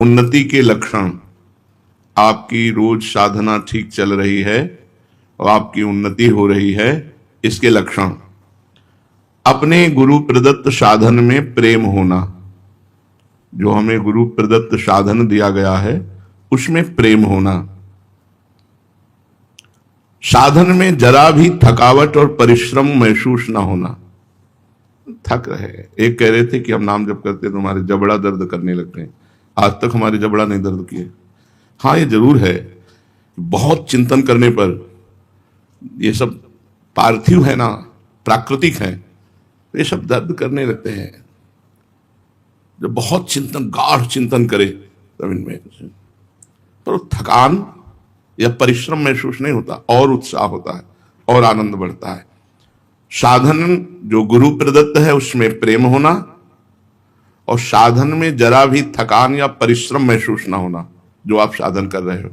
उन्नति के लक्षण, आपकी रोज साधना ठीक चल रही है और आपकी उन्नति हो रही है, इसके लक्षण। अपने गुरु प्रदत्त साधन में प्रेम होना, जो हमें गुरु प्रदत्त साधन दिया गया है उसमें प्रेम होना। साधन में जरा भी थकावट और परिश्रम महसूस ना होना। थक रहे, एक कह रहे थे कि हम नाम जप करते तो हमारे जबड़ा दर्द करने लगते हैं। आज तक हमारे जबड़ा नहीं दर्द किए। हाँ, ये जरूर है, बहुत चिंतन करने पर ये सब पार्थिव है ना, प्राकृतिक है, ये सब दर्द करने लगते हैं। जब बहुत चिंतन, गाढ़ चिंतन करे तब इनमें, पर थकान या परिश्रम महसूस नहीं होता, और उत्साह होता है और आनंद बढ़ता है। साधन जो गुरु प्रदत्त है उसमें प्रेम होना, और साधन में जरा भी थकान या परिश्रम महसूस ना होना जो आप साधन कर रहे हो।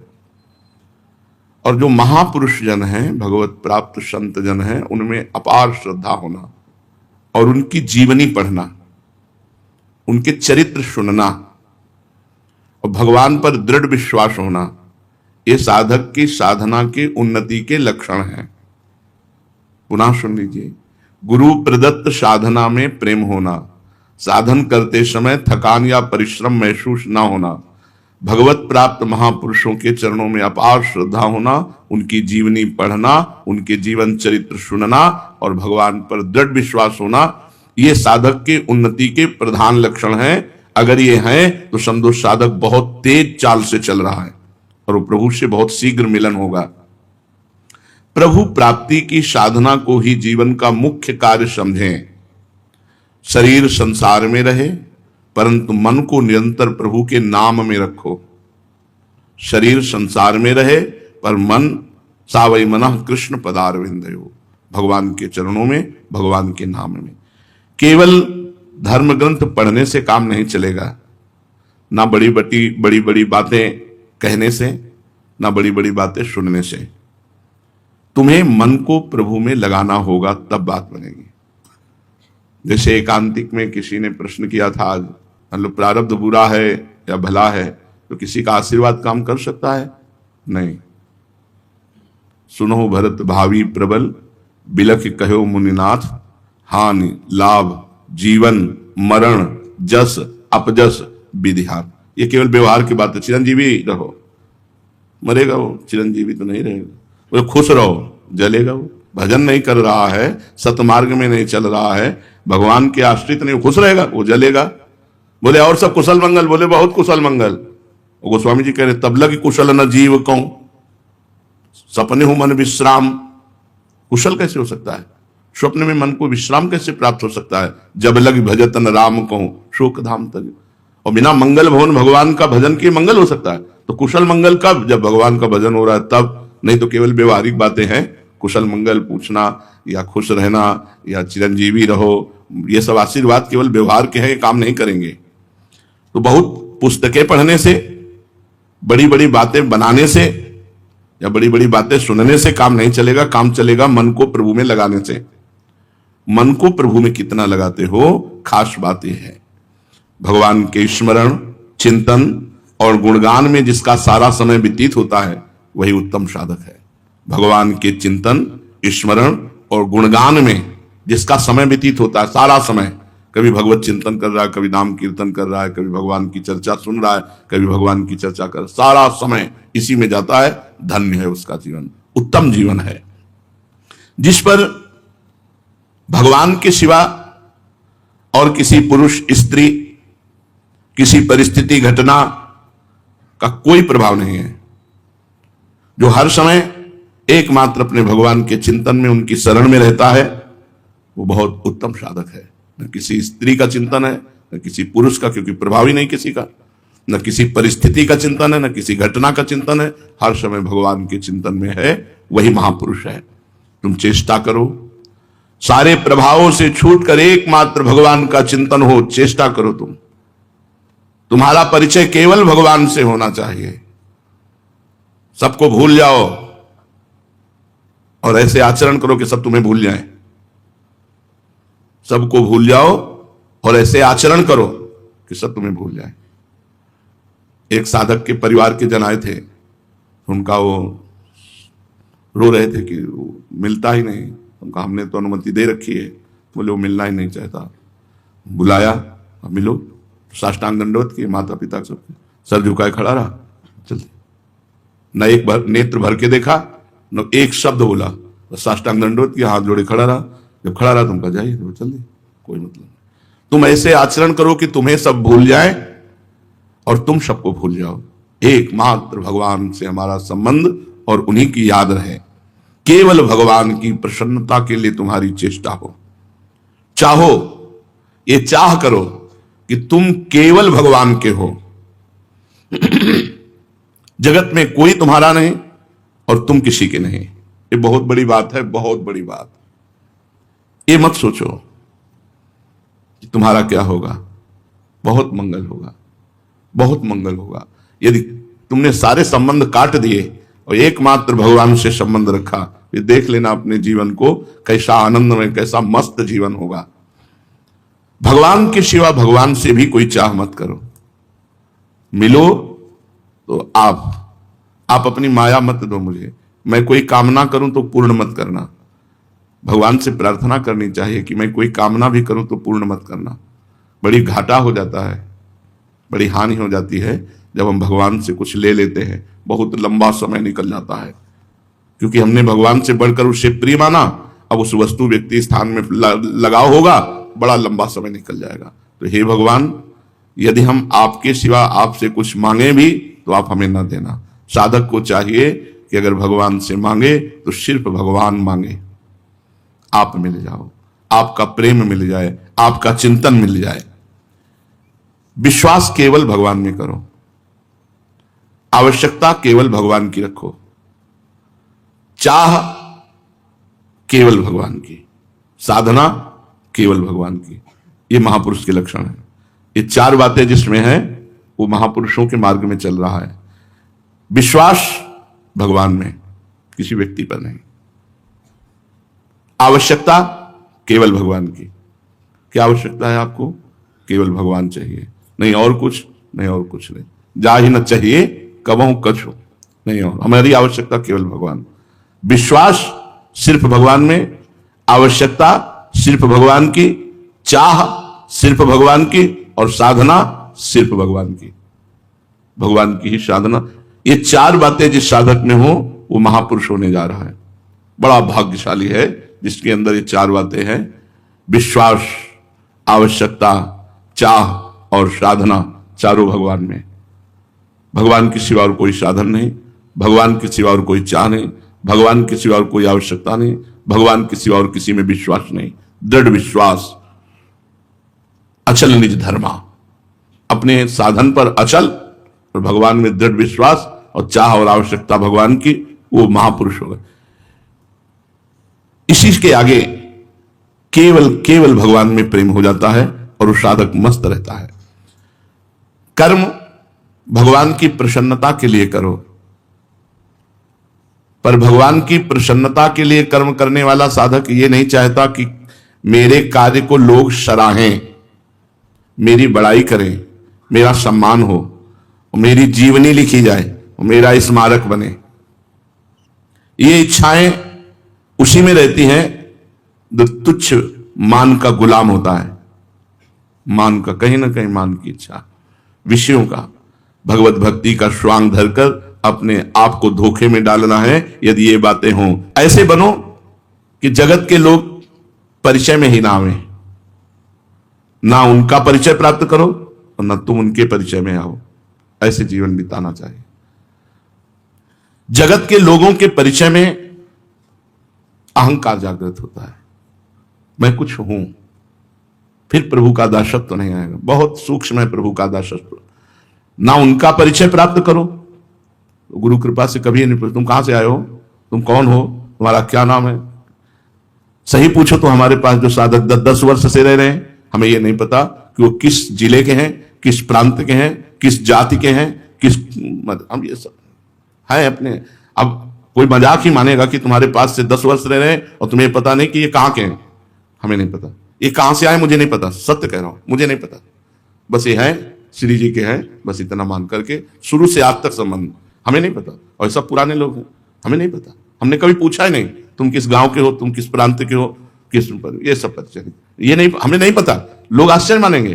और जो महापुरुष जन हैं, भगवत प्राप्त संत जन हैं, उनमें अपार श्रद्धा होना और उनकी जीवनी पढ़ना, उनके चरित्र सुनना और भगवान पर दृढ़ विश्वास होना, ये साधक की साधना के उन्नति के लक्षण हैं। पुनः सुन लीजिए, गुरु प्रदत्त साधना में प्रेम होना, साधन करते समय थकान या परिश्रम महसूस ना होना, भगवत प्राप्त महापुरुषों के चरणों में अपार श्रद्धा होना, उनकी जीवनी पढ़ना, उनके जीवन चरित्र सुनना और भगवान पर दृढ़ विश्वास होना, ये साधक के उन्नति के प्रधान लक्षण हैं। अगर ये हैं तो समझो साधक बहुत तेज चाल से चल रहा है और वो प्रभु से बहुत शीघ्र मिलन होगा। प्रभु प्राप्ति की साधना को ही जीवन का मुख्य कार्य समझें। शरीर संसार में रहे परंतु मन को निरंतर प्रभु के नाम में रखो। शरीर संसार में रहे पर मन सावै मनः कृष्ण पदारविंदयो, भगवान के चरणों में, भगवान के नाम में। केवल धर्म ग्रंथ पढ़ने से काम नहीं चलेगा, ना बड़ी बड़ी बातें कहने से, ना बड़ी बड़ी बातें सुनने से। तुम्हें मन को प्रभु में लगाना होगा, तब बात बनेगी। जैसे एकांतिक में किसी ने प्रश्न किया था, आज मतलब प्रारब्ध बुरा है या भला है, तो किसी का आशीर्वाद काम कर सकता है? नहीं। सुनो भरत भावी प्रबल, बिलख कहो मुनिनाथ, हानि लाभ जीवन मरण जस अपजस विधिहार। ये केवल व्यवहार की बात है। चिरंजीवी रहो, मरेगा वो, चिरंजीवी तो नहीं रहेगा। वो खुश रहो, जलेगा वो। भजन नहीं कर रहा है, सतमार्ग में नहीं चल रहा है, भगवान के आश्रित नहीं, खुश रहेगा, वो जलेगा। बोले और सब कुशल मंगल? बोले बहुत कुशल मंगल। गोस्वामी जी कह रहे तब लग कुशल न जीव कहूं, सपने हो मन विश्राम। कुशल कैसे हो सकता है? स्वप्न में मन को विश्राम कैसे प्राप्त हो सकता है? जब लग भजतन राम कहूं शोक धाम तक। और बिना मंगल भवन भगवान का भजन के मंगल हो सकता है? तो कुशल मंगल कब? जब भगवान का भजन हो रहा है तब, नहीं तो केवल व्यवहारिक बातें हैं। कुशल मंगल पूछना या खुश रहना या चिरंजीवी रहो, ये सब आशीर्वाद केवल व्यवहार के हैं, काम नहीं करेंगे। तो बहुत पुस्तकें पढ़ने से, बड़ी बड़ी बातें बनाने से या बड़ी बड़ी बातें सुनने से काम नहीं चलेगा। काम चलेगा मन को प्रभु में लगाने से। मन को प्रभु में कितना लगाते हो, खास बात यह है। भगवान के स्मरण, चिंतन और गुणगान में जिसका सारा समय व्यतीत होता है वही उत्तम साधक है। भगवान के चिंतन, स्मरण और गुणगान में जिसका समय व्यतीत होता है, सारा समय, कभी भगवत चिंतन कर रहा है, कभी नाम कीर्तन कर रहा है, कभी भगवान की चर्चा सुन रहा है, कभी भगवान की चर्चा कर, सारा समय इसी में जाता है, धन्य है उसका जीवन, उत्तम जीवन है। जिस पर भगवान के सिवा और किसी पुरुष, स्त्री, किसी परिस्थिति, घटना का कोई प्रभाव नहीं है, जो हर समय एकमात्र अपने भगवान के चिंतन में, उनकी शरण में रहता है, वो बहुत उत्तम साधक है। न किसी स्त्री का चिंतन है, न किसी पुरुष का, क्योंकि प्रभाव ही नहीं किसी का, न किसी परिस्थिति का चिंतन है, न किसी घटना का चिंतन है, हर समय भगवान के चिंतन में है, वही महापुरुष है। तुम चेष्टा करो, सारे प्रभावों से छूटकर एकमात्र भगवान का चिंतन हो, चेष्टा करो। तुम्हारा परिचय केवल भगवान से होना चाहिए। सबको भूल जाओ और ऐसे आचरण करो कि सब तुम्हें भूल जाएं। सबको भूल जाओ और ऐसे आचरण करो कि सब तुम्हें भूल जाएं। एक साधक के परिवार के जन आए थे, उनका वो रो रहे थे कि वो मिलता ही नहीं। उनका हमने तो अनुमति दे रखी है, बोले वो मिलना ही नहीं चाहता। बुलाया, मिलो, साष्टांग दंडवत किए माता पिता सबके, सर झुकाए खड़ा रहा, चल न एक बार नेत्र भर के देखा न एक शब्द बोला, बस साष्टांग दंडवत किया, हाथ जोड़े खड़ा रहा। जब खड़ा रहा तुम कहा जाइए, तो चल दी, कोई मतलब नहीं। तुम ऐसे आचरण करो कि तुम्हें सब भूल जाए और तुम सबको भूल जाओ। एकमात्र भगवान से हमारा संबंध और उन्हीं की याद रहे। केवल भगवान की प्रसन्नता के लिए तुम्हारी चेष्टा हो। चाहो, ये चाह करो कि तुम केवल भगवान के हो, जगत में कोई तुम्हारा नहीं और तुम किसी के नहीं। ये बहुत बड़ी बात है, बहुत बड़ी बात। ये मत सोचो कि तुम्हारा क्या होगा, बहुत मंगल होगा, बहुत मंगल होगा। यदि तुमने सारे संबंध काट दिए और एकमात्र भगवान से संबंध रखा, ये देख लेना अपने जीवन को कैसा आनंदमय, कैसा मस्त जीवन होगा। भगवान के सिवा भगवान से भी कोई चाह मत करो। मिलो तो आप अपनी माया मत दो मुझे, मैं कोई कामना करूं तो पूर्ण मत करना। भगवान से प्रार्थना करनी चाहिए कि मैं कोई कामना भी करूं तो पूर्ण मत करना। बड़ी घाटा हो जाता है, बड़ी हानि हो जाती है जब हम भगवान से कुछ ले लेते हैं। बहुत लंबा समय निकल जाता है क्योंकि हमने भगवान से बढ़कर उससे प्रिय माना। अब उस वस्तु व्यक्ति स्थान में लगाव होगा, बड़ा लंबा समय निकल जाएगा। तो हे भगवान, यदि हम आपके सिवा आपसे कुछ मांगे भी तो आप हमें न देना। साधक को चाहिए कि अगर भगवान से मांगे तो सिर्फ भगवान मांगे, आप मिल जाओ, आपका प्रेम मिल जाए, आपका चिंतन मिल जाए। विश्वास केवल भगवान में करो, आवश्यकता केवल भगवान की रखो, चाह केवल भगवान की, साधना केवल भगवान की। ये महापुरुष के लक्षण है। ये चार बातें जिसमें है वो महापुरुषों के मार्ग में चल रहा है। विश्वास भगवान में, किसी व्यक्ति पर नहीं। आवश्यकता केवल भगवान की। क्या आवश्यकता है आपको? केवल भगवान चाहिए, नहीं और कुछ नहीं, और कुछ नहीं। जा ही न चाहिए कबहू कछु नहीं, और हमारी आवश्यकता केवल भगवान। विश्वास सिर्फ भगवान में, आवश्यकता सिर्फ भगवान की, चाह सिर्फ भगवान की, और साधना सिर्फ भगवान की, भगवान की ही साधना। ये चार बातें जिस साधक में हो वो महापुरुष होने जा रहा है। बड़ा भाग्यशाली है जिसके अंदर ये चार बातें हैं। विश्वास, आवश्यकता, चाह और साधना, चारों भगवान में। भगवान के सिवा और कोई साधन नहीं, भगवान के सिवा और कोई चाह नहीं, भगवान के सिवा और कोई आवश्यकता नहीं, भगवान के सिवा और किसी में विश्वास नहीं। दृढ़ विश्वास, अचल निज धर्मा। अपने साधन पर अचल और भगवान में दृढ़ विश्वास और चाह और आवश्यकता भगवान की, वो महापुरुष होगा। इसी के आगे केवल भगवान में प्रेम हो जाता है और वो साधक मस्त रहता है। कर्म भगवान की प्रसन्नता के लिए करो, पर भगवान की प्रसन्नता के लिए कर्म करने वाला साधक ये नहीं चाहता कि मेरे कार्य को लोग सराहें, मेरी बड़ाई करें, मेरा सम्मान हो, मेरी जीवनी लिखी जाए, मेरा स्मारक बने। ये इच्छाएं उसी में रहती हैं जो तुच्छ मान का गुलाम होता है। मान का, कहीं ना कहीं मान की इच्छा, विषयों का। भगवत भक्ति का श्वांग धरकर अपने आप को धोखे में डालना है। यदि ये बातें हों, ऐसे बनो कि जगत के लोग परिचय में ही ना आवे, ना उनका परिचय प्राप्त करो और ना तुम उनके परिचय में आओ। ऐसे जीवन बिताना चाहिए। जगत के लोगों के परिचय में अहंकार जागृत होता है, मैं कुछ हूं, फिर प्रभु का दासत्व तो नहीं आएगा। बहुत सूक्ष्म है प्रभु का दासत्व। ना उनका परिचय प्राप्त करो, गुरु कृपा से कभी नहीं पूछो तुम कहां से आए हो, तुम कौन हो, तुम्हारा क्या नाम है। सही पूछो तो हमारे पास जो साधक 10 वर्ष से रह रहे हैं, हमें यह नहीं पता कि वो किस जिले के हैं, किस प्रांत के हैं, किस जाति के हैं, हम ये सब है अपने। अब कोई मजाक ही मानेगा कि तुम्हारे पास से 10 वर्ष रह रहे हैं और तुम्हें पता नहीं कि ये कहां के हैं। हमें नहीं पता, ये कहां से आए मुझे नहीं पता, सत्य कह रहा हूं, मुझे नहीं पता। बस ये है श्री जी के हैं, बस इतना मान करके शुरू से आज तक संबंध। हमें नहीं पता, और सब पुराने लोग हैं, हमें नहीं पता, हमने कभी पूछा ही नहीं तुम किस गांव के हो, तुम किस प्रांत के हो, किस पर, ये सब परिचय नहीं, ये नहीं, हमें नहीं पता। लोग आश्चर्य मानेंगे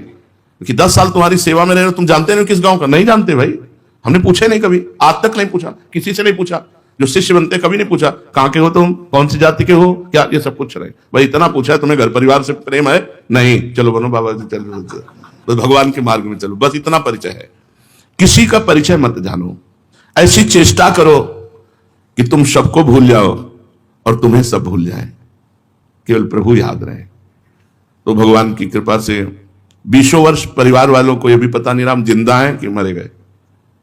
कि 10 साल तुम्हारी सेवा में रहे हो, तुम जानते नहीं किस गांव का? नहीं जानते भाई, हमने पूछे नहीं कभी, आज तक नहीं पूछा, किसी से नहीं पूछा। जो शिष्य बनते कभी नहीं पूछा कहां के हो तुम, कौन सी जाति के हो, क्या, ये सब पूछ रहे। भाई इतना पूछा है तुम्हें घर परिवार से प्रेम है? नहीं, चलो बनो बाबा जी, चलो बस भगवान के मार्ग में चलो, बस इतना परिचय है। किसी का परिचय मत जानो, ऐसी चेष्टा करो कि तुम सबको भूल जाओ और तुम्हें सब भूल जाए, केवल प्रभु याद रहे। तो भगवान की कृपा से 20 वर्ष परिवार वालों को यह भी पता नहीं रहा हम जिंदा हैं कि मरे गए,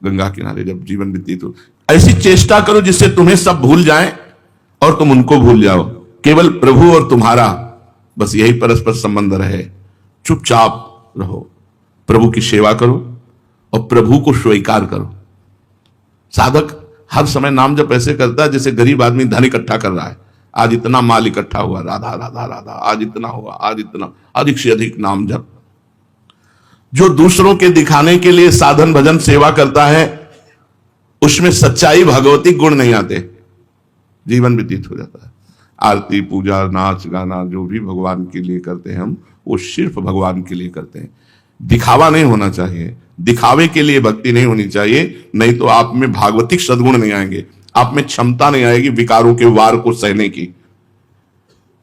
गंगा किनारे जब जीवन व्यतीत हो। ऐसी चेष्टा करो जिससे तुम्हें सब भूल जाएं और तुम उनको भूल जाओ, केवल प्रभु और तुम्हारा बस यही परस्पर संबंध रहे। चुपचाप रहो, प्रभु की सेवा करो और प्रभु को स्वीकार करो। साधक हर समय नाम जब ऐसे करता है जैसे गरीब आदमी धन इकट्ठा कर रहा है। आज इतना माल इकट्ठा हुआ, राधा राधा राधा, आज इतना हुआ, आज इतना, अधिक से अधिक नाम जप। जो दूसरों के दिखाने के लिए साधन भजन सेवा करता है उसमें सच्चाई भगवती गुण नहीं आते, जीवन व्यतीत हो जाता है। आरती पूजा नाच गाना जो भी भगवान के लिए करते हैं हम, वो सिर्फ भगवान के लिए करते हैं। दिखावा नहीं होना चाहिए, दिखावे के लिए भक्ति नहीं होनी चाहिए, नहीं तो आप में भागवतिक सद्गुण नहीं आएंगे, आप में क्षमता नहीं आएगी विकारों के वार को सहने की।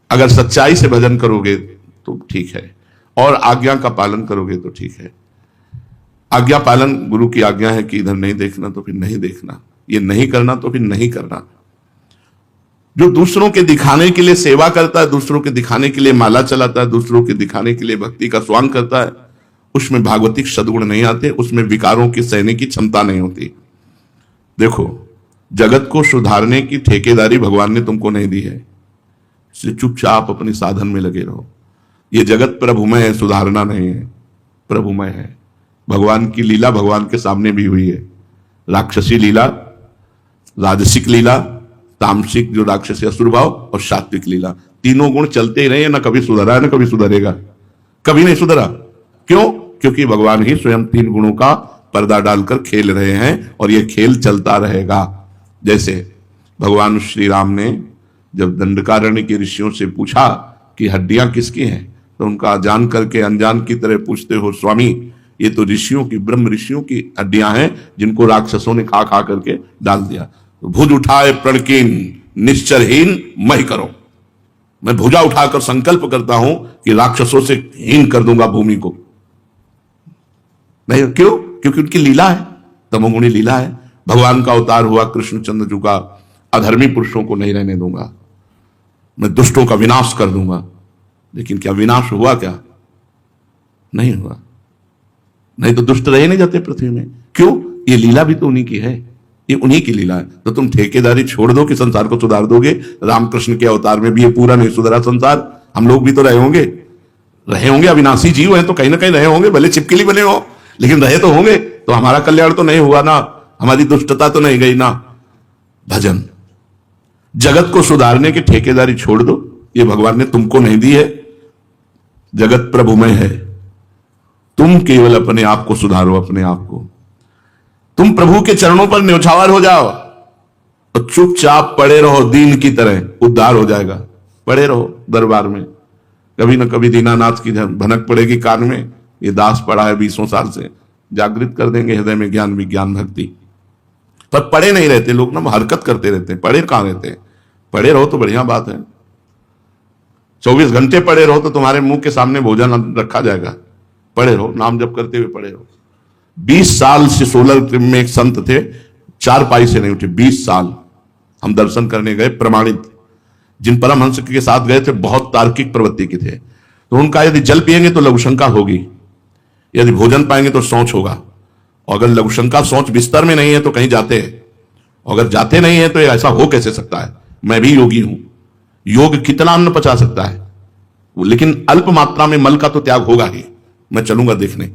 अगर सच्चाई से भजन करोगे तो ठीक है, और आज्ञा का पालन करोगे तो ठीक है। आज्ञा पालन, गुरु की आज्ञा है कि इधर नहीं देखना तो फिर नहीं देखना, ये नहीं करना तो फिर नहीं करना। जो दूसरों के दिखाने के लिए सेवा करता है, दूसरों के दिखाने के लिए माला चलाता है, दूसरों के दिखाने के लिए भक्ति का स्वांग करता है, उसमें भागवतिक सद्गुण नहीं आते, उसमें विकारों की सहने की क्षमता नहीं होती। देखो, जगत को सुधारने की ठेकेदारी भगवान ने तुमको नहीं दी है, इसलिए चुपचाप अपने साधन में लगे रहो। ये जगत प्रभुमय है, सुधारना नहीं है, प्रभुमय है। भगवान की लीला भगवान के सामने भी हुई है, राक्षसी लीला, राजसिक लीला, तामसिक जो राक्षसी असुर भाव, और सात्विक लीला। तीनों गुण चलते ही रहे, ना कभी सुधरा है ना कभी सुधरेगा, कभी नहीं सुधरा। क्यों? क्योंकि भगवान ही स्वयं 3 गुणों का पर्दा डालकर खेल रहे हैं और यह खेल चलता रहेगा। जैसे भगवान श्री राम ने जब दंडकारण्य के ऋषियों से पूछा कि हड्डियां किसकी हैं, तो उनका जान करके अनजान की तरह पूछते हो, स्वामी ये तो ऋषियों की, ब्रह्म ऋषियों की हड्डियां हैं जिनको राक्षसों ने खा खा करके डाल दिया। तो भुज उठाए प्रणकीन निश्चरहीन मय करो, मैं भुजा उठाकर संकल्प करता हूं कि राक्षसों से हीन कर दूंगा भूमि को। नहीं, क्यों? क्योंकि उनकी लीला है, तमोगुणी लीला है। भगवान का अवतार हुआ कृष्णचंद्र जी का, अधर्मी पुरुषों को नहीं रहने दूंगा, मैं दुष्टों का विनाश कर दूंगा। लेकिन क्या विनाश हुआ? क्या नहीं हुआ। नहीं तो दुष्ट रहे नहीं जाते पृथ्वी में। क्यों? ये लीला भी तो उन्हीं की है, ये उन्हीं की लीला है। तो तुम ठेकेदारी छोड़ दो कि संसार को सुधार दोगे। रामकृष्ण के अवतार में भी ये पूरा नहीं सुधरा संसार, हम लोग भी तो रहे होंगे, अविनाशी जीव हैं तो कहीं ना कहीं रहे होंगे, भले चिपकली बने हो लेकिन रहे तो होंगे। तो हमारा कल्याण तो नहीं हुआ ना, हमारी दुष्टता तो नहीं गई ना। भजन, जगत को सुधारने की ठेकेदारी छोड़ दो, ये भगवान ने तुमको नहीं दी है। जगत प्रभुमय है, तुम केवल अपने आप को सुधारो, अपने आप को। तुम प्रभु के चरणों पर न्यौछावर हो जाओ और चुपचाप पड़े रहो दीन की तरह, उद्धार हो जाएगा। पड़े रहो दरबार में, कभी ना कभी दीनानाथ की भनक पड़ेगी कान में। ये दास पड़ा है 20 साल से, जागृत कर देंगे हृदय में ज्ञान विज्ञान भक्ति। पर पड़े नहीं रहते लोग ना, हरकत करते रहते हैं, पड़े कहां रहते हैं। पड़े रहो तो बढ़िया बात है, 24 घंटे पड़े रहो तो तुम्हारे मुंह के सामने भोजन रखा जाएगा। पड़े रहो, नाम जप करते हुए पड़े रहो। 20 साल से सोलर में एक संत थे, 4 पाई से नहीं उठे, 20 साल। हम दर्शन करने गए, प्रमाणित, जिन परमहंस के साथ गए थे बहुत तार्किक प्रवृत्ति के थे। तो उनका यदि जल पिएंगे तो लघुशंका होगी, यदि भोजन पाएंगे तो सोच होगा, और अगर लघुशंका सोच बिस्तर में नहीं है तो कहीं जाते हैं, अगर जाते नहीं है तो ऐसा हो कैसे सकता है। मैं भी योगी हूं, योग कितना अन्न पचा सकता है, लेकिन अल्प मात्रा में मल का तो त्याग होगा ही। मैं चलूंगा देखने।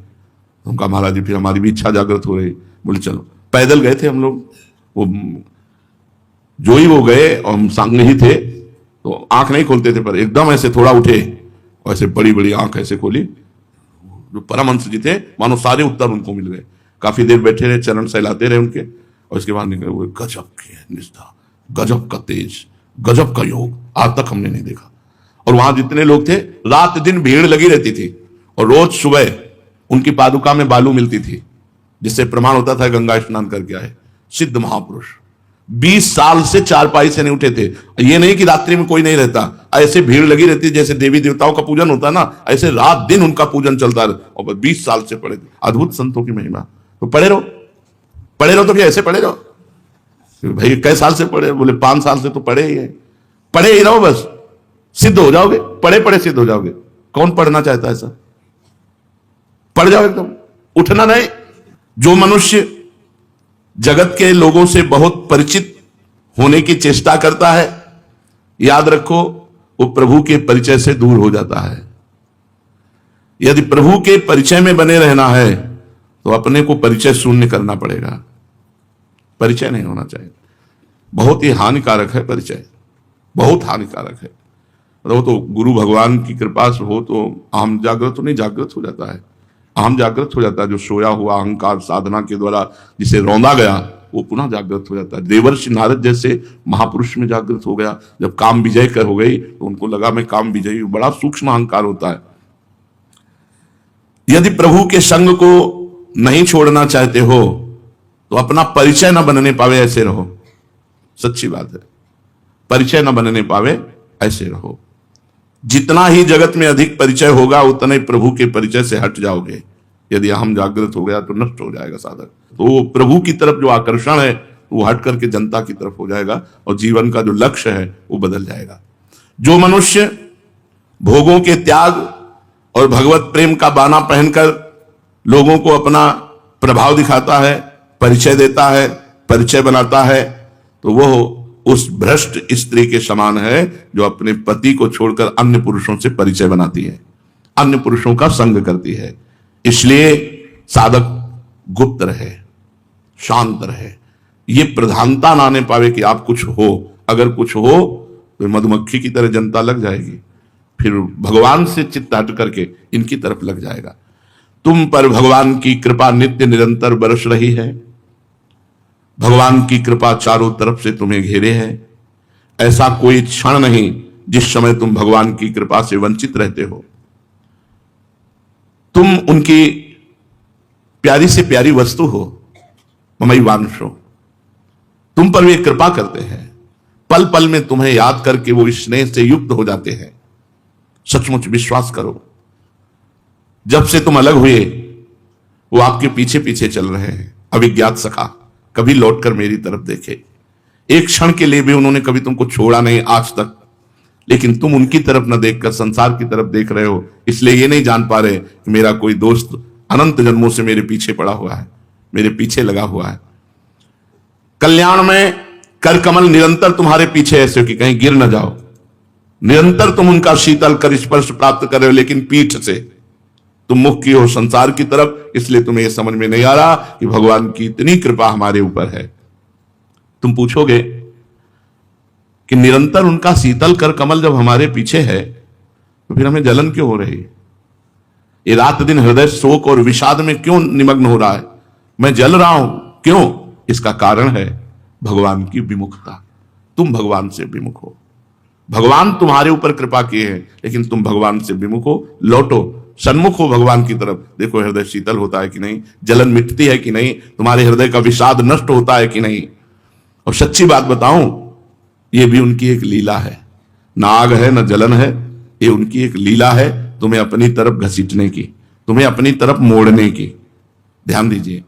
उनका महाराज जी, फिर हमारी भी इच्छा जागृत हो रही, बोले चलो। पैदल गए थे हम लोग, वो जो ही वो गए और हम संग ही थे, तो आंख नहीं खोलते थे, पर एकदम ऐसे थोड़ा उठे और ऐसे बड़ी बड़ी आंख ऐसे खोली, जो परमहंस जी थे, मानो सारे उत्तर उनको मिल गए। काफी देर बैठे रहे, चरण सहलाते रहे उनके, और इसके बाद निकले हुए, गजब की निष्ठा, गजब का तेज, गजब का योग, आज तक हमने नहीं देखा। और वहां जितने लोग थे, रात दिन भीड़ लगी रहती थी, और रोज सुबह उनकी पादुका में बालू मिलती थी, जिससे प्रमाण होता था गंगा स्नान करके आए। सिद्ध महापुरुष 20 साल से चारपाई से नहीं उठे थे। ये नहीं कि रात्रि में कोई नहीं रहता, ऐसे भीड़ लगी रहती, जैसे देवी देवताओं का पूजन होता ना, ऐसे रात दिन उनका पूजन चलता रहा, और 20 साल से पढ़े थे। अद्भुत संतों की महिमा। तो पढ़े रहो, पढ़े रहो, तो क्या ऐसे पढ़े रहो भाई? कई साल से पढ़े? बोले 5 साल से तो पढ़े ही है। पढ़े ही रहो, बस सिद्ध हो जाओगे, पढ़े पढ़े सिद्ध हो जाओगे। कौन पढ़ना चाहता है ऐसा? पढ़ जाओ एकदम, उठना नहीं। जो मनुष्य जगत के लोगों से बहुत परिचित होने की चेष्टा करता है, याद रखो वो प्रभु के परिचय से दूर हो जाता है। यदि प्रभु के परिचय में बने रहना है तो अपने को परिचय शून्य करना पड़ेगा। परिचय नहीं होना चाहिए, बहुत ही हानिकारक है परिचय, बहुत हानिकारक है। वो तो गुरु भगवान की कृपा से हो तो अहम जागृत तो नहीं, जागृत हो जाता है, अहम जागृत हो जाता है। जो सोया हुआ अहंकार साधना के द्वारा जिसे रौंदा गया, वो पुनः जागृत हो जाता है। देवर्षि नारद जैसे महापुरुष में जागृत हो गया। जब काम विजय कर हो गई तो उनको लगा मैं काम विजयी। बड़ा सूक्ष्म अहंकार होता है। यदि प्रभु के संग को नहीं छोड़ना चाहते हो तो अपना परिचय न बनने पावे ऐसे रहो। सच्ची बात है, परिचय न बनने पावे ऐसे रहो। जितना ही जगत में अधिक परिचय होगा उतना ही प्रभु के परिचय से हट जाओगे। यदि हम जागृत हो गया तो नष्ट हो जाएगा साधक। तो प्रभु की तरफ जो आकर्षण है वो हट करके जनता की तरफ हो जाएगा, और जीवन का जो लक्ष्य है वो बदल जाएगा। जो मनुष्य भोगों के त्याग और भगवत प्रेम का बाना पहनकर लोगों को अपना प्रभाव दिखाता है, परिचय देता है, परिचय बनाता है, तो वो उस भ्रष्ट स्त्री के समान है जो अपने पति को छोड़कर अन्य पुरुषों से परिचय बनाती है, अन्य पुरुषों का संग करती है। इसलिए साधक गुप्त रहे, शांत रहे। ये प्रधानता ना आने पावे कि आप कुछ हो। अगर कुछ हो तो मधुमक्खी की तरह जनता लग जाएगी, फिर भगवान से चित्त हट करके इनकी तरफ लग जाएगा। तुम पर भगवान की कृपा नित्य निरंतर बरस रही है। भगवान की कृपा चारों तरफ से तुम्हें घेरे है। ऐसा कोई क्षण नहीं जिस समय तुम भगवान की कृपा से वंचित रहते हो। तुम उनकी प्यारी से प्यारी वस्तु हो, ममई वांशो। तुम पर वे कृपा करते हैं, पल पल में तुम्हें याद करके वो स्नेह से युक्त हो जाते हैं। सचमुच विश्वास करो, जब से तुम अलग हुए वो आपके पीछे पीछे चल रहे हैं। अविज्ञात सखा, कभी लौटकर मेरी तरफ देखे। एक क्षण के लिए भी उन्होंने कभी तुमको छोड़ा नहीं आज तक, लेकिन तुम उनकी तरफ न देखकर संसार की तरफ देख रहे हो। इसलिए ये नहीं जान पा रहे कि मेरा कोई दोस्त अनंत जन्मों से मेरे पीछे पड़ा हुआ है, मेरे पीछे लगा हुआ है। कल्याण में कर कमल निरंतर तुम्हारे पीछे ऐसे कि कहीं गिर न जाओ। निरंतर तुम उनका शीतल कर स्पर्श प्राप्त कर रहे हो, लेकिन पीठ से तुम मुख की हो संसार की तरफ। इसलिए तुम्हें यह समझ में नहीं आ रहा कि भगवान की इतनी कृपा हमारे ऊपर है। तुम पूछोगे कि निरंतर उनका शीतल कर कमल जब हमारे पीछे है तो फिर हमें जलन क्यों हो रही है? ये रात दिन हृदय शोक और विषाद में क्यों निमग्न हो रहा है? मैं जल रहा हूं क्यों? इसका कारण है भगवान की विमुखता। तुम भगवान से विमुख हो। भगवान तुम्हारे ऊपर कृपा किए हैं, लेकिन तुम भगवान से विमुख हो। लौटो, सन्मुख हो भगवान की तरफ। देखो हृदय शीतल होता है कि नहीं, जलन मिटती है कि नहीं, तुम्हारे हृदय का विषाद नष्ट होता है कि नहीं। और सच्ची बात बताऊं, ये भी उनकी एक लीला है। ना आग है न जलन है, ये उनकी एक लीला है तुम्हें अपनी तरफ घसीटने की, तुम्हें अपनी तरफ मोड़ने की। ध्यान दीजिए,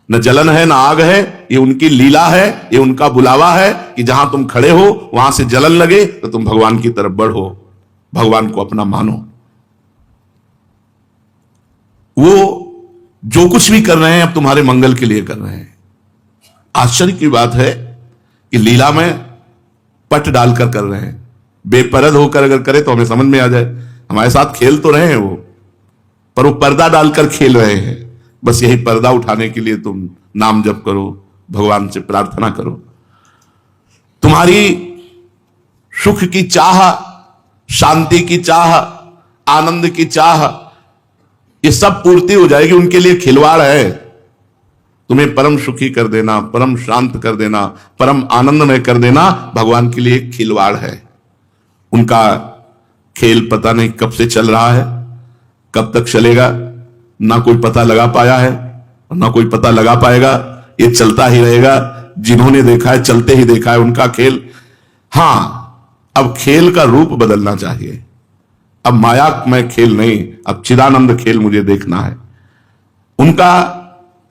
न जलन है न आग है, ये उनकी लीला है, ये उनका बुलावा है कि जहां तुम खड़े हो वहां से जलन लगे तो तुम भगवान की तरफ बढ़ो, भगवान को अपना मानो। वो जो कुछ भी कर रहे हैं अब तुम्हारे मंगल के लिए कर रहे हैं। आश्चर्य की बात है कि लीला में पट डालकर कर रहे हैं। बेपरद होकर अगर करे तो हमें समझ में आ जाए, हमारे साथ खेल तो रहे हैं वो, पर वो पर्दा डालकर खेल रहे हैं। बस यही पर्दा उठाने के लिए तुम नाम जप करो, भगवान से प्रार्थना करो। तुम्हारी सुख की चाह, शांति की चाह, आनंद की चाह, ये सब पूर्ति हो जाएगी, उनके लिए खिलवाड़ है। तुम्हें परम सुखी कर देना, परम शांत कर देना, परम आनंदमय कर देना भगवान के लिए खिलवाड़ है। उनका खेल पता नहीं कब से चल रहा है, कब तक चलेगा, ना कोई पता लगा पाया है, ना कोई पता लगा पाएगा। ये चलता ही रहेगा। जिन्होंने देखा है, चलते ही देखा है उनका खेल। हां, अब खेल का रूप बदलना चाहिए। अब मायामय खेल नहीं, अब चिदानंद खेल मुझे देखना है। उनका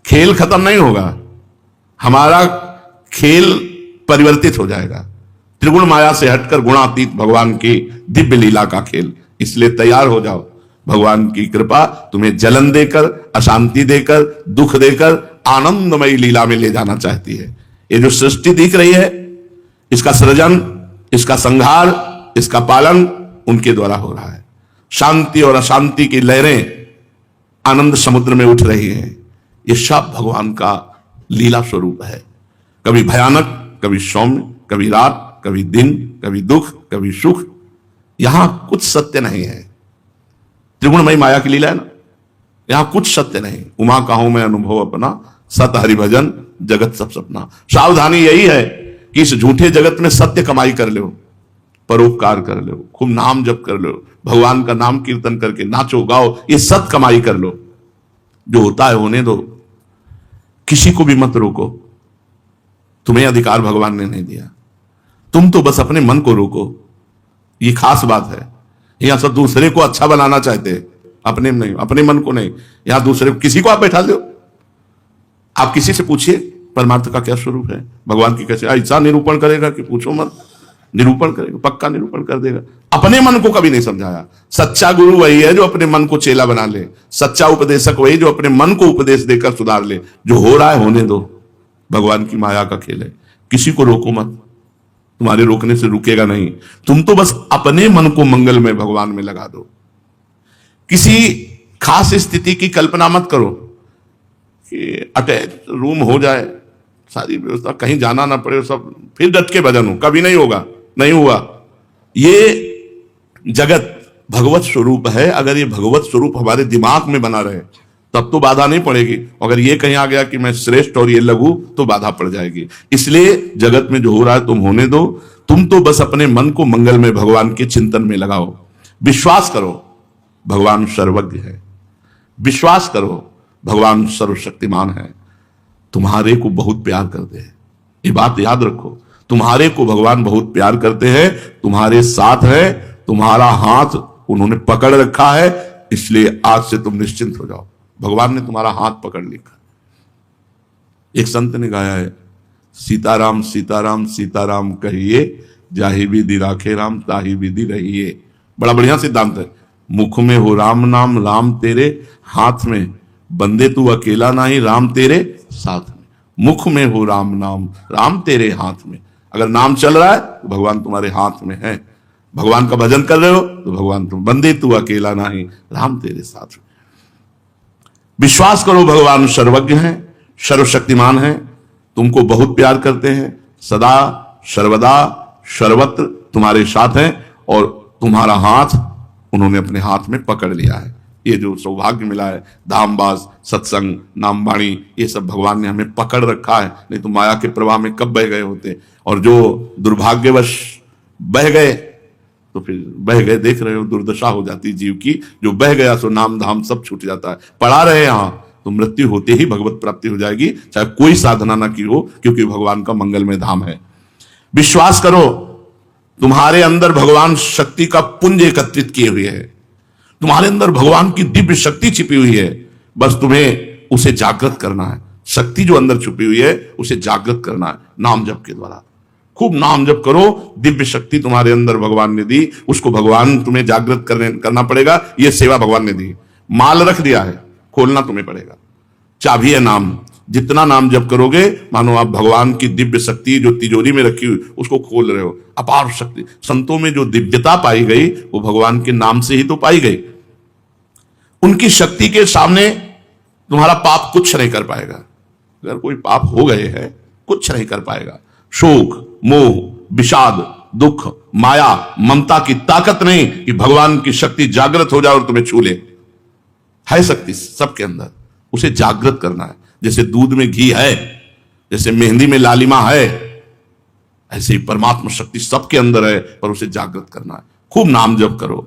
खेल खत्म नहीं होगा, हमारा खेल परिवर्तित हो जाएगा। त्रिगुण माया से हटकर गुणातीत भगवान की दिव्य लीला का खेल। इसलिए तैयार हो जाओ। भगवान की कृपा तुम्हें जलन देकर, अशांति देकर, दुख देकर आनंदमयी लीला में ले जाना चाहती है। ये जो सृष्टि दिख रही है, इसका सृजन, इसका संहार, इसका पालन उनके द्वारा हो रहा है। शांति और अशांति की लहरें आनंद समुद्र में उठ रही हैं। ये सब भगवान का लीला स्वरूप है। कभी भयानक, कभी सौम्य, कभी रात, कभी दिन, कभी दुख, कभी सुख। यहां कुछ सत्य नहीं है। त्रिगुणमयी माया की लीला है ना, यहां कुछ सत्य नहीं। उमा कहूं मैं अनुभव अपना, सत हरि भजन जगत सब सपना। सावधानी यही है कि इस झूठे जगत में सत्य कमाई कर लो, परोपकार कर लो, खूब नाम जप कर लो, भगवान का नाम कीर्तन करके नाचो गाओ, ये सत कमाई कर लो। जो होता है होने दो, किसी को भी मत रोको। तुम्हें अधिकार भगवान ने नहीं दिया, तुम तो बस अपने मन को रोको। ये खास बात है। यहां सब दूसरे को अच्छा बनाना चाहते हैं, अपने नहीं, अपने मन को नहीं। यहां दूसरे को, किसी को आप बैठा दो, आप किसी से पूछिए परमार्थ का क्या स्वरूप है, भगवान की कैसे। ऐसा निरूपण करेगा कि पूछो मत, निरूपण करेगा, पक्का निरूपण कर देगा। अपने मन को कभी नहीं समझाया। सच्चा गुरु वही है जो अपने मन को चेला बना ले। सच्चा उपदेशक वही जो अपने मन को उपदेश देकर सुधार ले। जो हो रहा है होने दो, भगवान की माया का खेल है। किसी को रोको मत, तुम्हारे रोकने से रुकेगा नहीं। तुम तो बस अपने मन को मंगल में भगवान में लगा दो। किसी खास स्थिति की कल्पना मत करो कि अटैच रूम हो जाए, सारी व्यवस्था, कहीं जाना ना पड़े, सब फिर डट के भजन हो। कभी नहीं होगा, नहीं हुआ। ये जगत भगवत स्वरूप है। अगर ये भगवत स्वरूप हमारे दिमाग में बना रहे तब तो बाधा नहीं पड़ेगी। अगर ये कहीं आ गया कि मैं श्रेष्ठ और ये लघु, तो बाधा पड़ जाएगी। इसलिए जगत में जो हो रहा है तुम होने दो। तुम तो बस अपने मन को मंगल में भगवान के चिंतन में लगाओ। विश्वास करो भगवान सर्वज्ञ है। विश्वास करो भगवान सर्वशक्तिमान है। तुम्हारे को बहुत प्यार करते हैं, ये बात याद रखो। तुम्हारे को भगवान बहुत प्यार करते हैं, तुम्हारे साथ है, तुम्हारा हाथ उन्होंने पकड़ रखा है। इसलिए आज से तुम निश्चिंत हो जाओ, भगवान ने तुम्हारा हाथ पकड़ लिखा। एक संत ने गाया है, सीताराम सीताराम सीताराम कहिए, जाहि विधि राखे राम ताहि विधि रहिए। बड़ा बढ़िया सिद्धांत है। मुख में हो राम नाम, राम तेरे हाथ में, बंदे तू अकेला नहीं, राम तेरे साथ में। मुख में हो राम नाम, राम तेरे हाथ में। अगर नाम चल रहा है तो भगवान तुम्हारे हाथ में है। भगवान का भजन कर रहे हो तो भगवान तुम, बंदे तू अकेला नहीं, राम तेरे साथ में। विश्वास करो भगवान सर्वज्ञ हैं, सर्वशक्तिमान हैं, तुमको बहुत प्यार करते हैं, सदा सर्वदा सर्वत्र तुम्हारे साथ हैं और तुम्हारा हाथ उन्होंने अपने हाथ में पकड़ लिया है। ये जो सौभाग्य मिला है, धामवास, सत्संग, नामवाणी, ये सब भगवान ने हमें पकड़ रखा है। नहीं तो माया के प्रवाह में कब बह गए होते। और जो दुर्भाग्यवश बह गए तो फिर बह गए, देख रहे हो दुर्दशा हो जाती जीव की। जो बह गया सो नाम धाम सब छूट जाता है। पढ़ा रहे यहां तो मृत्यु होते ही भगवत प्राप्ति हो जाएगी, चाहे कोई साधना ना की हो, क्योंकि भगवान का मंगलमय धाम है। विश्वास करो तुम्हारे अंदर भगवान शक्ति का पुंज एकत्रित किए हुए है। तुम्हारे अंदर भगवान की दिव्य शक्ति छिपी हुई है, बस तुम्हें उसे जागृत करना है। शक्ति जो अंदर छुपी हुई है उसे जागृत करना है नाम जप के द्वारा। खूब नाम जप करो, दिव्य शक्ति तुम्हारे अंदर भगवान ने दी, उसको भगवान तुम्हें जागृत करना पड़ेगा। यह सेवा भगवान ने दी। माल रख दिया है, खोलना तुम्हें पड़ेगा। चाबी है नाम। जितना नाम जप करोगे मानो आप भगवान की दिव्य शक्ति जो तिजोरी में रखी हुई उसको खोल रहे हो। अपार शक्ति। संतों में जो दिव्यता पाई गई वो भगवान के नाम से ही तो पाई गई। उनकी शक्ति के सामने तुम्हारा पाप कुछ नहीं कर पाएगा। अगर कोई पाप हो गए हैं कुछ नहीं कर पाएगा। शोक, मोह, विषाद, दुख, माया, ममता की ताकत नहीं कि भगवान की शक्ति जागृत हो जाए और तुम्हें छू ले। है शक्ति सबके अंदर, उसे जागृत करना है। जैसे दूध में घी है, जैसे मेहंदी में लालिमा है, ऐसे ही परमात्मा शक्ति सबके अंदर है, पर उसे जागृत करना है। खूब नाम जप करो,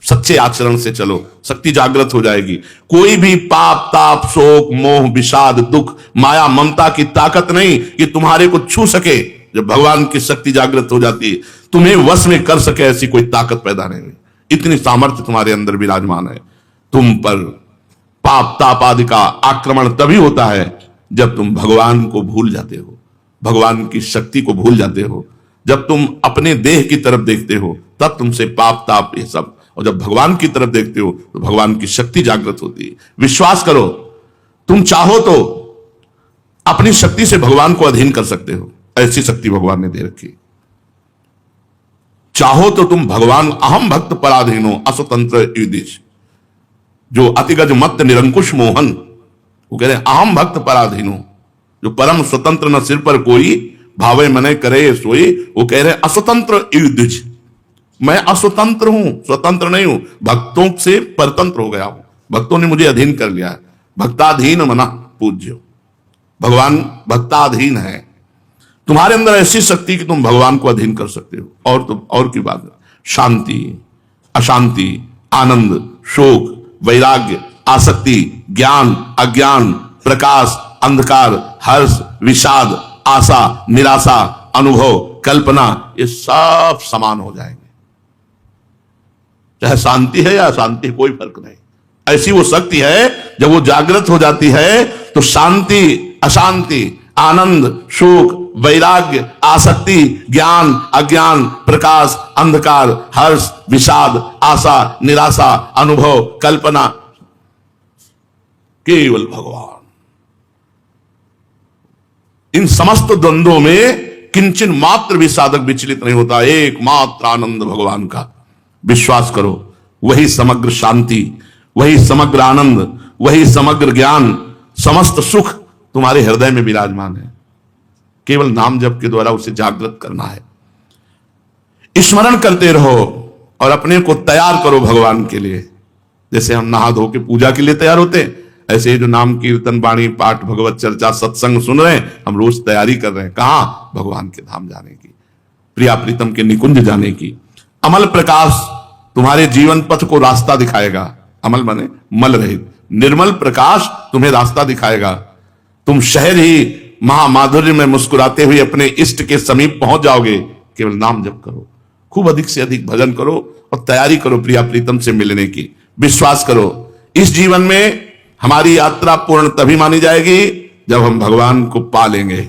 सच्चे आचरण से चलो, शक्ति जागृत हो जाएगी। कोई भी पाप ताप शोक मोह विषाद दुख माया ममता की ताकत नहीं कि तुम्हारे को छू सके। जब भगवान की शक्ति जागृत हो जाती है, तुम्हें वश में कर सके, ऐसी कोई ताकत पैदा नहीं हुई। इतनी सामर्थ्य तुम्हारे अंदर विराजमान है। तुम पर पाप ताप आदि का आक्रमण तभी होता है जब तुम भगवान को भूल जाते हो, भगवान की शक्ति को भूल जाते हो। जब तुम अपने देह की तरफ देखते हो तब तुमसे पाप ताप ये सब, और जब भगवान की तरफ देखते हो तो भगवान की शक्ति जागृत होती है। विश्वास करो, तुम चाहो तो अपनी शक्ति से भगवान को अधीन कर सकते हो, ऐसी शक्ति भगवान ने दे रखी। चाहो तो तुम भगवान अहम भक्त पराधीनो अस्वतंत्र युधिष्ठ, जो अतिगज मत निरंकुश मोहन, वो कह रहे अहम भक्त पराधीनो, जो परम स्वतंत्र न सिर पर कोई भावे मने करे सोई। वो कह रहे अस्वतंत्र युधिष्ठ, मैं अस्वतंत्र हूं, स्वतंत्र नहीं हूं, भक्तों से परतंत्र हो गया हूं, भक्तों ने मुझे अधीन कर लिया है। भक्ताधीन मना पूज्यो, भगवान भक्ताधीन है। तुम्हारे अंदर ऐसी शक्ति कि तुम भगवान को अधीन कर सकते हो। और तो और की बात है, शांति अशांति आनंद शोक वैराग्य आसक्ति ज्ञान अज्ञान प्रकाश अंधकार हर्ष विषाद आशा निराशा अनुभव कल्पना, ये सब समान हो जाएंगे। चाहे शांति है या अशांति, कोई फर्क नहीं। ऐसी वो शक्ति है, जब वो जागृत हो जाती है तो शांति अशांति आनंद शोक वैराग्य आसक्ति ज्ञान अज्ञान प्रकाश अंधकार हर्ष विषाद आशा निराशा अनुभव कल्पना, केवल भगवान। इन समस्त द्वंद्वों में किंचन मात्र भी साधक विचलित नहीं होता, एकमात्र आनंद भगवान का। विश्वास करो, वही समग्र शांति, वही समग्र आनंद, वही समग्र ज्ञान, समस्त सुख तुम्हारे हृदय में विराजमान है। केवल नाम जप के द्वारा उसे जागृत करना है। स्मरण करते रहो और अपने को तैयार करो भगवान के लिए। जैसे हम नहा धो के पूजा के लिए तैयार होते हैं, ऐसे ही जो नाम कीर्तन वाणी पाठ भगवत चर्चा सत्संग सुन रहे हैं, हम रोज तैयारी कर रहे हैं। कहां? भगवान के धाम जाने की, प्रिया प्रीतम के निकुंज जाने की। अमल प्रकाश तुम्हारे जीवन पथ को रास्ता दिखाएगा। अमल माने मल रहित, निर्मल प्रकाश तुम्हें रास्ता दिखाएगा। तुम शहर ही महामाधुर्य में मुस्कुराते हुए अपने इष्ट के समीप पहुंच जाओगे। केवल नाम जप करो, खूब अधिक से अधिक भजन करो और तैयारी करो प्रिया प्रीतम से मिलने की। विश्वास करो, इस जीवन में हमारी यात्रा पूर्ण तभी मानी जाएगी जब हम भगवान को पा लेंगे।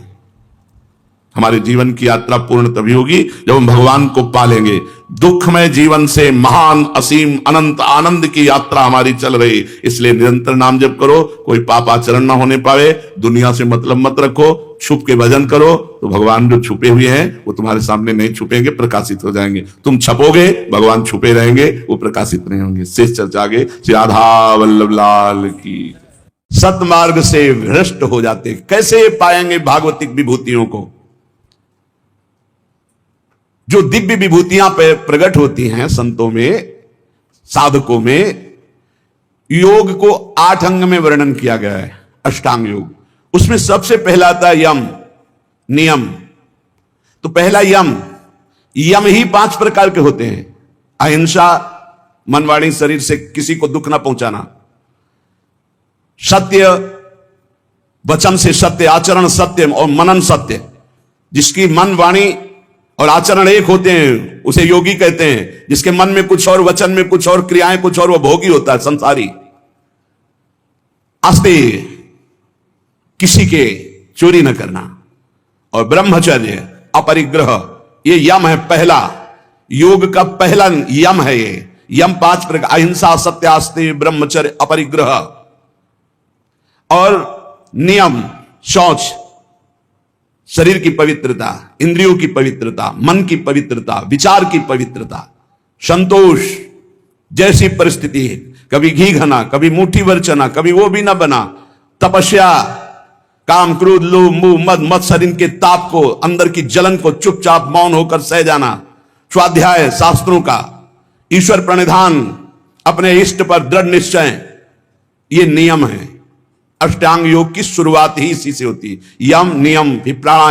हमारे जीवन की यात्रा पूर्ण तभी होगी जब हम भगवान को पा लेंगे। दुखमय जीवन से महान असीम अनंत आनंद की यात्रा हमारी चल रही, इसलिए निरंतर नाम जप करो, कोई पाप आचरण ना होने पावे। दुनिया से मतलब मत रखो, छुप के भजन करो, तो भगवान जो छुपे हुए हैं वो तुम्हारे सामने नहीं छुपेंगे, प्रकाशित हो जाएंगे। तुम छपोगे, भगवान छुपे रहेंगे, वो प्रकाशित नहीं होंगे। शेष चर्चा आगे। श्री राधा वल्लभ लाल की। सतमार्ग से भ्रष्ट हो जाते कैसे पाएंगे भागवतिक विभूतियों को? जो दिव्य विभूतियां पे प्रकट होती हैं संतों में साधकों में, योग को 8 अंग में वर्णन किया गया है, अष्टांग योग। उसमें सबसे पहला आता है यम नियम। तो पहला यम, यम ही 5 प्रकार के होते हैं। अहिंसा, मन वाणी शरीर से किसी को दुख ना पहुंचाना, सत्य, वचन से सत्य, आचरण सत्य और मनन सत्य। जिसकी मन वाणी और आचरण एक होते हैं उसे योगी कहते हैं। जिसके मन में कुछ और, वचन में कुछ और, क्रियाएं कुछ और, वो भोगी होता है, संसारी। आस्ते, किसी के चोरी न करना, और ब्रह्मचर्य अपरिग्रह, ये यम है पहला। योग का पहला यम है ये। यम 5 प्रकार, अहिंसा सत्य आस्ते ब्रह्मचर्य अपरिग्रह। और नियम, शौच, शरीर की पवित्रता, इंद्रियों की पवित्रता, मन की पवित्रता, विचार की पवित्रता, संतोष, जैसी परिस्थिति, कभी घी घना, कभी मुट्ठी भर चना, कभी वो भी ना बना। तपस्या, काम क्रोध लोभ मोह मद मत्सर, इनके ताप को, अंदर की जलन को चुपचाप मौन होकर सह जाना। स्वाध्याय शास्त्रों का, ईश्वर प्रणिधान, अपने इष्ट पर दृढ़ निश्चय, ये नियम है। अष्टांग योग की शुरुआत ही इसी से होती है। यम नियम फिर प्राणायाम।